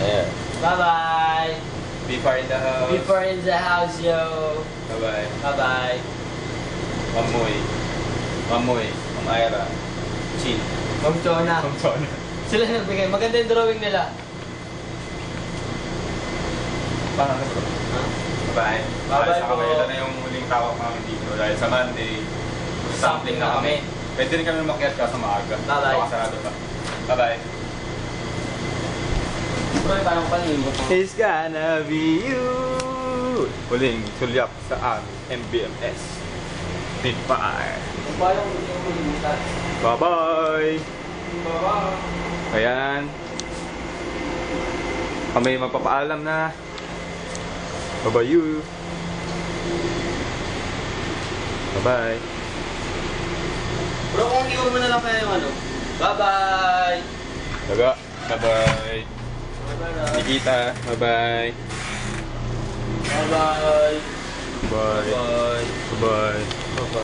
Ayan. Bye-bye. Before in the house. Before in the house, yo. Bye-bye. Bye-bye. Mamoy. Mamoy. Mamayra. Chin. Ma'am Chona. Mamchona. Sila nagbigay. Maganda yung drawing nila. Parang na bro. Huh? Bye-bye. Bye-bye Sa po. Ito na yung muling tawag namin dito. Dahil sa Monday, sampling na kami. Pwede rin kami makiat ka sa maaga. Bye-bye. Makasarado pa. Bye-bye. Bro, parang palimot. It's gonna be you. Huling sulyap sa MBMS. Goodbye. Parang hindi yung malimutan. Bye-bye. Bye-bye. Ayan. Kami magpapaalam na. Bye-bye you. Bye-bye. Bro, kung iwan mo na lang kaya yung ano. Bye-bye. Daga. Bye-bye. Bye-bye. Nikita. Bye-bye. Bye-bye. Bye. Bye. Bye-bye. Bye-bye.